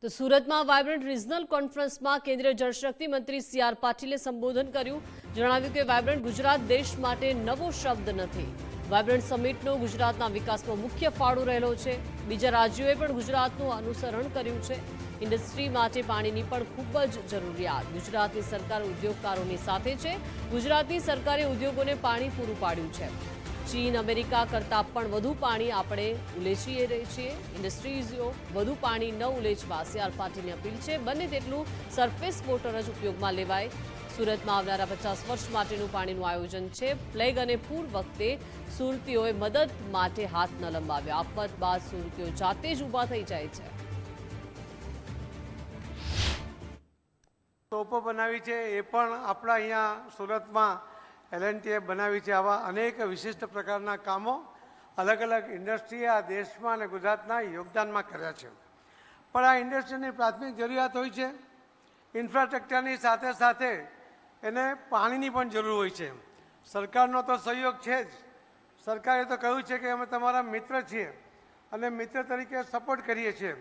તો સુરતમાં vibrant regional કોન્ફરન્સમાં કેન્દ્રીય જળશક્તિ મંત્રી સી.આર. પાટીલે સંબોધન કર્યું. જણાવ્યું કે વાયબ્રન્ટ ગુજરાત દેશ માટે નવો શબ્દ નથી. વાયબ્રન્ટ સમિટનો ગુજરાતના વિકાસમાં મુખ્ય ફાળો રહેલો છે. બીજા રાજ્યોએ પણ ગુજરાતનું અનુસરણ કર્યું છે. ઇન્ડસ્ટ્રી માટે પાણીની પણ ખૂબ જ જરૂરિયાત. ગુજરાતની સરકાર ઉદ્યોગકારોની સાથે છે. ગુજરાતની સરકારે ઉદ્યોગોને પાણી પૂરું પાડ્યું છે. ચીન અમેરિકા કરતાં પણ વધુ પાણી આપણે ઉલેચી રહી છીએ. ઇન્ડસ્ટ્રીઝો વધુ પાણી ન ઉલેચવા સી.આર. પાટીલની અપીલ છે. બને તેટલું સરફેસ વોટર જ ઉપયોગમાં લેવાય. સુરતમાં આવનારા 50 વર્ષ માટેનું પાણીનું આયોજન છે. પ્લેગ અને પૂર વખતે સુરતીઓએ મદદ માટે હાથ ન લંબાવ્યા. આફત બાદ સુરતીઓ જાતે જ ઊભા થઈ જાય છે. તોપો બનાવી છે એ પણ આપણા અહીંયા સુરતમાં એલ&ટીએ બનાવી છે. આવા અનેક વિશિષ્ટ પ્રકારના કામો અલગ અલગ ઇન્ડસ્ટ્રીએ આ દેશમાં અને ગુજરાતના યોગદાનમાં કર્યા છે. પણ આ ઇન્ડસ્ટ્રીની પ્રાથમિક જરૂરિયાત હોય છે. ઇન્ફ્રાસ્ટ્રક્ચરની સાથે સાથે એને પાણીની પણ જરૂર હોય છે. સરકારનો તો સહયોગ છે જ. સરકારે તો કહ્યું છે કે અમે તમારા મિત્ર છીએ અને મિત્ર તરીકે સપોર્ટ કરીએ છીએ.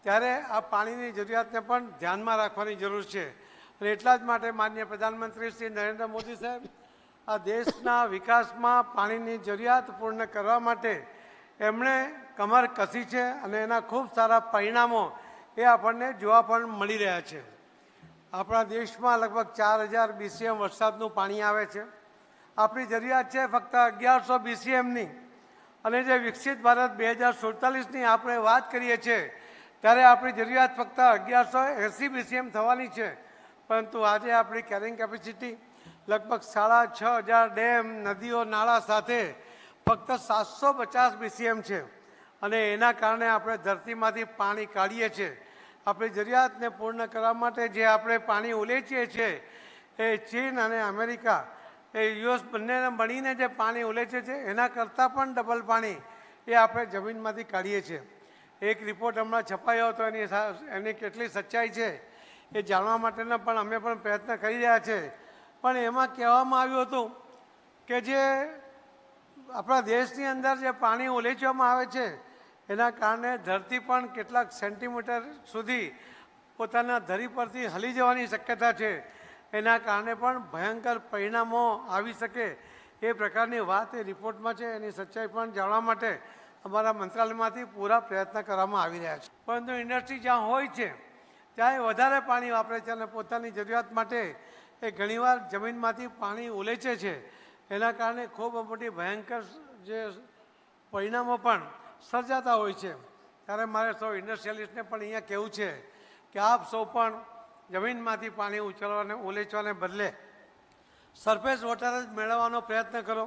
ત્યારે આ પાણીની જરૂરિયાતને પણ ધ્યાનમાં રાખવાની જરૂર છે. અને એટલા જ માટે માનનીય પ્રધાનમંત્રી શ્રી નરેન્દ્ર મોદી સાહેબ આ દેશના વિકાસમાં પાણીની જરૂરિયાત પૂર્ણ કરવા માટે એમણે કમર કસી છે અને એના ખૂબ સારા પરિણામો એ આપણને જોવા પણ મળી રહ્યા છે. આપણા દેશમાં લગભગ 4000 BCM વરસાદનું પાણી આવે છે. આપણી જરૂરિયાત છે ફક્ત 1100 BCMની. અને જે વિકસિત ભારત 2047ની આપણે વાત કરીએ છીએ ત્યારે આપણી જરૂરિયાત ફક્ત 1180 BCM થવાની છે. પરંતુ આજે આપણી કેરિંગ કેપેસિટી લગભગ 6500 ડેમ, નદીઓ, નાળા સાથે ફક્ત 750 BCM છે. અને એના કારણે આપણે ધરતીમાંથી પાણી કાઢીએ છીએ. આપણી જરૂરિયાતને પૂર્ણ કરવા માટે જે આપણે પાણી ઉલેચીએ છીએ એ ચીન અને અમેરિકા એ યુએસ બંનેને મળીને જે પાણી ઉલેચે છે એના કરતાં પણ ડબલ પાણી એ આપણે જમીનમાંથી કાઢીએ છીએ. એક રિપોર્ટ હમણાં છપાયો હતો, એની કેટલી સચ્ચાઈ છે એ જાણવા માટેના પણ અમે પણ પ્રયત્ન કરી રહ્યા છીએ. પણ એમાં કહેવામાં આવ્યું હતું કે જે આપણા દેશની અંદર જે પાણી ઉલેચવામાં આવે છે એના કારણે ધરતી પણ કેટલાક સેન્ટીમીટર સુધી પોતાના ધરી પરથી હલી જવાની શક્યતા છે. એના કારણે પણ ભયંકર પરિણામો આવી શકે એ પ્રકારની વાત એ રિપોર્ટમાં છે. એની સચ્ચાઈ પણ જાણવા માટે અમારા મંત્રાલયમાંથી પૂરા પ્રયત્ન કરવામાં આવી રહ્યા છે. પરંતુ ઇન્ડસ્ટ્રી જ્યાં હોય છે ત્યાં વધારે પાણી વાપરે છે અને પોતાની જરૂરિયાત માટે એ ઘણીવાર જમીનમાંથી પાણી ઉલેચે છે. એના કારણે ખૂબ મોટી ભયંકર જે પરિણામો પણ સર્જાતા હોય છે. ત્યારે મારે સૌ ઇન્ડસ્ટ્રીયલિસ્ટને પણ અહીંયા કહેવું છે કે આપ સૌ પણ જમીનમાંથી પાણી ઉલેચવાને બદલે સરફેસ વોટર જ મેળવવાનો પ્રયત્ન કરો.